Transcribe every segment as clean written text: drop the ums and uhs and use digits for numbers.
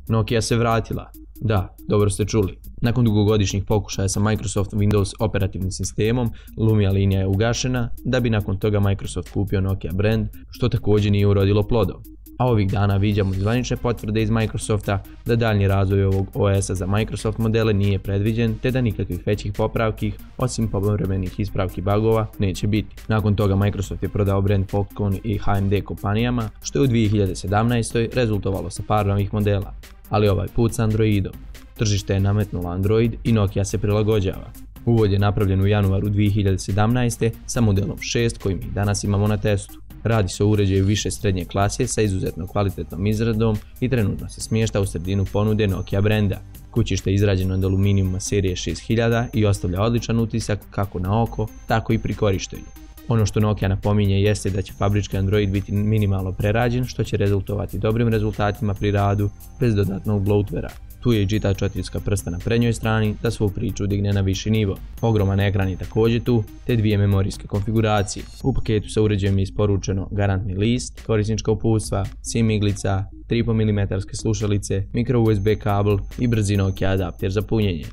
Nokia se vratila. Da, dobro ste čuli. Nakon dugogodišnjih pokušaja sa Microsoft Windows operativnim sistemom, Lumia linija je ugašena, da bi nakon toga Microsoft kupio Nokia brand, što također nije urodilo plodom. A ovih dana viđamo zvanične potvrde iz Microsofta da daljnji razvoj ovog OS-a za Microsoft modele nije predviđen, te da nikakvih većih popravki, osim povremenih ispravki bugova, neće biti. Nakon toga Microsoft je prodao brand Foxconn i HMD kompanijama, što je u 2017. rezultovalo sa par novih modela, ali ovaj put s Androidom. Tržište je nametnulo Android i Nokia se prilagođava. Uvod je napravljen u januaru 2017. sa modelom 6 koji mi danas imamo na testu. Radi se o uređaju više srednje klase sa izuzetno kvalitetnom izradom i trenutno se smješta u sredinu ponude Nokia brenda. Kućište je izrađeno od aluminijuma serije 6000 i ostavlja odličan utisak kako na oko, tako i pri korištenju. Ono što Nokia napominje jeste da će fabrički Android biti minimalno prerađen, što će rezultovati dobrim rezultatima pri radu bez dodatnog bloatvera. Tu je i čitač 4 prsta na prednjoj strani da svu priču digne na viši nivo. Ogroman ekran je također tu, te dvije memorijske konfiguracije. U paketu sa uređajem je isporučeno garantni list, korisnička uputstva, SIM iglica, 3,5 mm slušalice, micro USB kabel i brzi Nokia adapter za punjenje.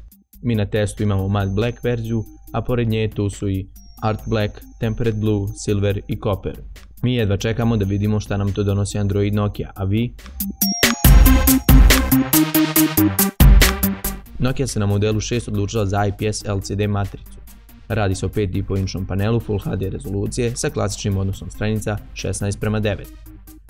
Mi na testu imamo matte black verziju, a pored nje tu su i art black, tempered blue, silver i copper. Mi jedva čekamo da vidimo šta nam to donosi Android Nokia, a vi? Nokia se na modelu 6 odlučila za IPS LCD matricu. Radi se o 5,5-inčnom panelu Full HD rezolucije sa klasičnim odnosom stranica 16:9.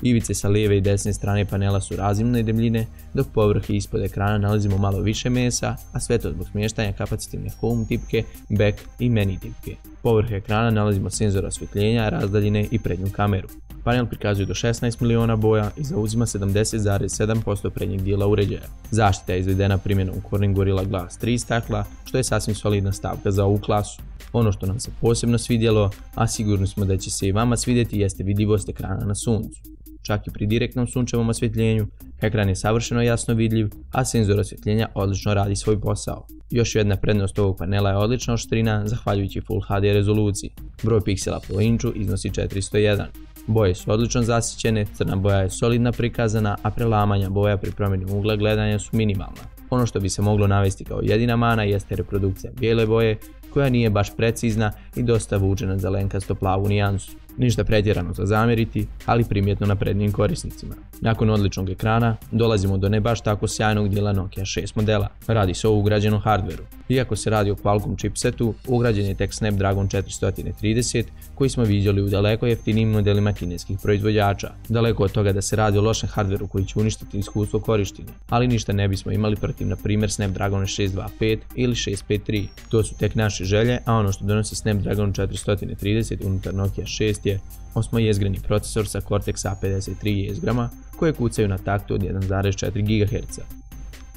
Ivice sa lijeve i desne strane panela su razimne debljine, dok povrh i ispod ekrana nalazimo malo više mesa, a sve to zbog smještanja kapacitivne home tipke, back i menu tipke. Povrh ekrana nalazimo senzor osvjetljenja, razdaljine i prednju kameru. Panel prikazuje do 16 miliona boja i zauzima 70,7% prednjeg dijela uređaja. Zaštita je izvedena primjenom Corning Gorilla Glass 3 stakla, što je sasvim solidna stavka za ovu klasu. Ono što nam se posebno svidjelo, a sigurni smo da će se i vama svidjeti, jeste vidljivost ekrana na suncu. Čak i pri direktnom sunčevom osvjetljenju, ekran je savršeno jasno vidljiv, a senzor osvjetljenja odlično radi svoj posao. Još jedna prednost ovog panela je odlična oštrina zahvaljujući Full HD rezoluciji. Broj piksela po inču iznosi 401. Boje su odlično zasićene, crna boja je solidna prikazana, a prelamanja boja pri promjeni ugla gledanja su minimalna. Ono što bi se moglo navesti kao jedina mana jeste reprodukcija bijele boje, koja nije baš precizna i dosta vuče na zelenkasto plavu nijansu. Ništa pretjerano za zamjeriti, ali primjetno na prednjim korisnicima. Nakon odličnog ekrana, dolazimo do ne baš tako sjajnog dijela Nokia 6 modela. Radi se o ugrađenom hardveru. Iako se radi o Qualcomm chipsetu, ugrađen je tek Snapdragon 430, koji smo viđali u daleko jeftinijim modelima kineskih proizvođača. Daleko od toga da se radi o lošem hardveru koji će uništiti iskustvo korištenja, ali ništa ne bismo imali protiv na primjer Snapdragon 625 ili 653. To su tek naše želje, a ono što donosi Snapdragon 430 unutar Nokia 6 je 8-jezgreni procesor sa Cortex A53 jezgrama koje kucaju na taktu od 1,4 GHz.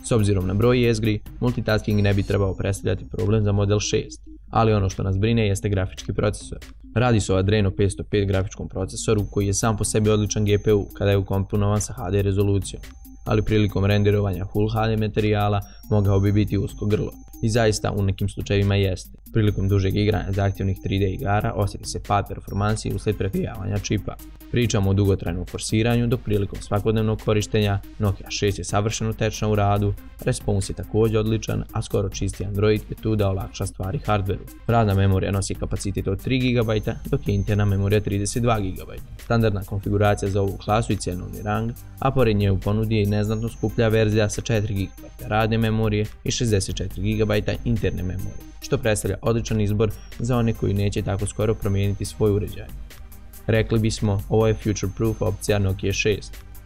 S obzirom na broj jezgri, multitasking ne bi trebao predstavljati problem za model 6, ali ono što nas brine jeste grafički procesor. Radi se o Adreno 505 grafičkom procesoru koji je sam po sebi odličan GPU kada je ukomponovan sa HD rezolucijom, ali prilikom renderovanja Full HD materijala mogao bi biti usko grlo. I zaista u nekim slučajevima jeste. Prilikom dužeg igranja zahtjevnih 3D igara osjeti se pad performansi uslijed pregrijavanja čipa. Pričamo o dugotrajnom forsiranju, dok prilikom svakodnevnog korištenja Nokia 6 je savršeno tečna u radu, respons je također odličan, a skoro čisti Android je tu da olakša stvari hardveru. Radna memorija nosi kapacitet od 3 GB, dok je interna memorija 32 GB. Standardna konfiguracija za ovu klasu i cjenovni rang, a pored nje u ponudi je i neznatno skuplja verzija sa 4 GB radne memorije i 64 GB interne memorije, što predstavlja odličan izbor za one koji neće tako skoro promijeniti svoj uređaj. Rekli bismo, ovo je future-proof opcija Nokia 6.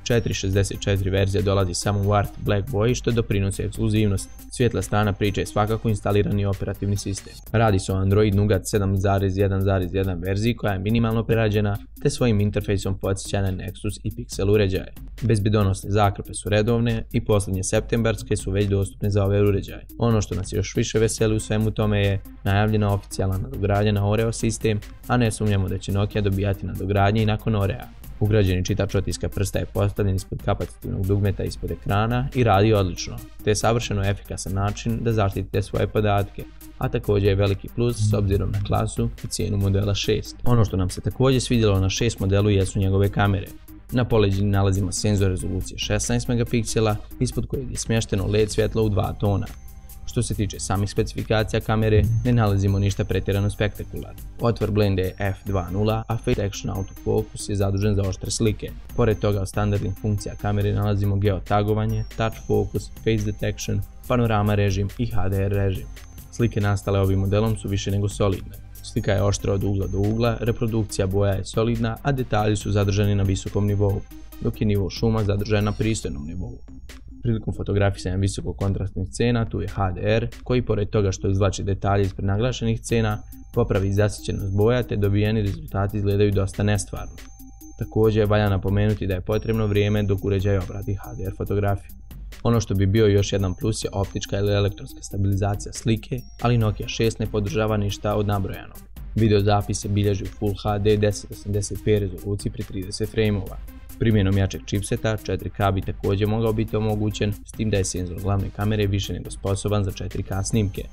464 verzija dolazi samo u art black boji što doprinosi ekskluzivnosti. Svjetla strana priče je svakako instalirani operativni sistem. Radi se o Android Nougat 7.1.1 verziji koja je minimalno prerađena te svojim interfejsom podsjeća na Nexus i Pixel uređaje. Bezbjedonosne zakrpe su redovne i posljednje septembarske su već dostupne za ove uređaje. Ono što nas još više veseli u svemu tome je najavljena oficijalna nadogradnja na Oreo sistem, a ne sumnjamo da će Nokia dobijati nadogradnje i nakon Orea. Ugrađeni čitač otiska prsta je postavljen ispod kapacitivnog dugmeta ispod ekrana i radi odlično, te je savršeno efikasan način da zaštitite svoje podatke, a također je veliki plus s obzirom na klasu i cijenu modela 6. Ono što nam se također svidjelo na 6 modelu jesu njegove kamere. Na poleđini nalazimo senzor rezolucije 16 megapiksela, ispod kojeg je smješteno LED svjetlo u 2 tona. Što se tiče samih specifikacija kamere, ne nalazimo ništa pretjerano spektakularno. Otvor blenda je f2.0, a Fast Action Autofocus je zadužen za oštre slike. Pored toga od standardnih funkcija kamere nalazimo geotagovanje, touch focus, face detection, panorama režim i HDR režim. Slike nastale ovim modelom su više nego solidne. Slika je oštra od ugla do ugla, reprodukcija boja je solidna, a detalji su zadržani na visokom nivou, dok je nivo šuma zadržan na pristojnom nivou. Prilikom fotografisanja visokokontrastnih scena tu je HDR, koji pored toga što izvlači detalje ispred naglašenih scena, popravi zasićenost boja te dobijeni rezultati izgledaju dosta nestvarno. Također valja napomenuti da je potrebno vrijeme dok uređaj obradi HDR fotografiju. Ono što bi bio još jedan plus je optička ili elektronska stabilizacija slike, ali Nokia 6 ne podržava ništa od nabrojanog. Video zapis se bilježi u Full HD 1080p rezoluciji pri 30 frameova. Primjenom jačeg chipseta 4K bi također mogao biti omogućen, s tim da je senzor glavne kamere više nego sposoban za 4K snimke.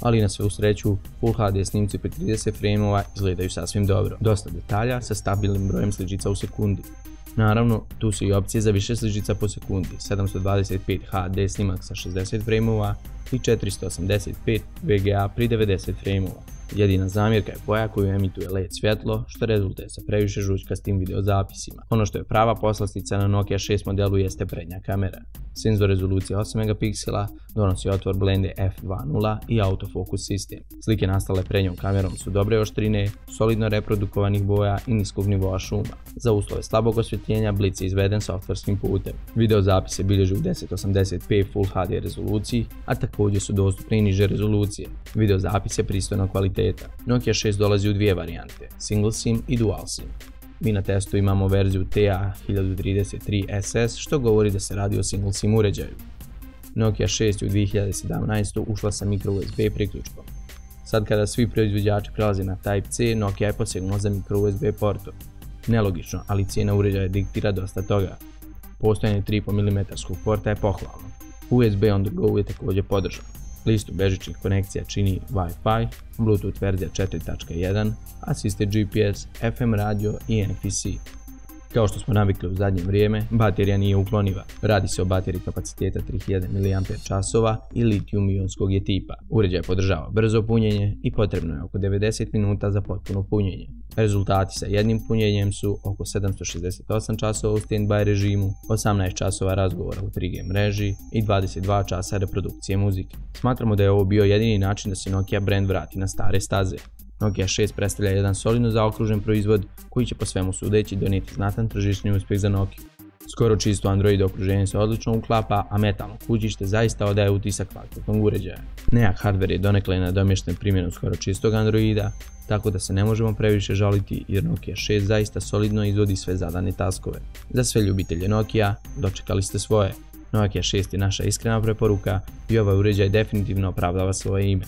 Ali na svu sreću, Full HD snimci pri 30 frameova izgledaju sasvim dobro. Dosta detalja sa stabilnim brojem sličica u sekundi. Naravno, tu su i opcije za više sličica po sekundi, 725 HD snimak sa 60 frameova i 485 VGA pri 90 frameova. Jedina zamjerka je boja koju emituje LED svjetlo, što rezultira sa previše žučkastim videozapisima. Ono što je prava poslastica na Nokia 6 modelu jeste prednja kamera. Senzor rezolucije 8 megapiksela donosi otvor blende f2.0 i autofokus sistem. Slike nastale prednjom kamerom su dobre oštrine, solidno reprodukovanih boja i niskog nivoa šuma. Za uslove slabog osvjetljenja blic je izveden softverskim putem. Videozapis se bilježi u 1080p Full HD rezoluciji, a također su dostupne i niže rezolucije. Videozapis je pristojnog kvaliteta. Nokia 6 dolazi u dvije varijante, Single SIM i Dual SIM. Mi na testu imamo verziju TA1033SS, što govori da se radi o Single SIM uređaju. Nokia 6 u 2017. ušla sa microUSB priključkom. Sad kada svi proizvođači prelaze na Type-C, Nokia je posegnula za microUSB portom. Nelogično, ali cijena uređaja diktira dosta toga. Postojanje 3,5 mm porta je pohvalno. USB on the go je također podržan. Listu bežičnih konekcija čini Wi-Fi, Bluetooth verzija 4.1, asisted GPS, FM radio i NFC. Kao što smo navikli u zadnje vrijeme, baterija nije ukloniva. Radi se o bateriji kapaciteta 3000 mAh i litijum-ionskog je tipa. Uređaj podržava brzo punjenje i potrebno je oko 90 minuta za potpuno punjenje. Rezultati sa jednim punjenjem su oko 768 časova u stand-by režimu, 18 časova razgovora u 3G mreži i 22 časa reprodukcije muzike. Smatramo da je ovo bio jedini način da se Nokia brand vrati na stare staze. Nokia 6 predstavlja jedan solidno zaokružen proizvod koji će po svemu sudeći donijeti znatan tržišni uspjeh za Nokia. Skoro čisto Android okruženje se odlično uklapa, a metalno kućište zaista odaje utisak kvalitetnog uređaja. Nejak hardware je donekle nadomješten primjenom skoro čistog Androida, tako da se ne možemo previše žaliti jer Nokia 6 zaista solidno izvodi sve zadane taskove. Za sve ljubitelje Nokia, dočekali ste svoje. Nokia 6 je naša iskrena preporuka i ovaj uređaj definitivno opravdava svoje ime.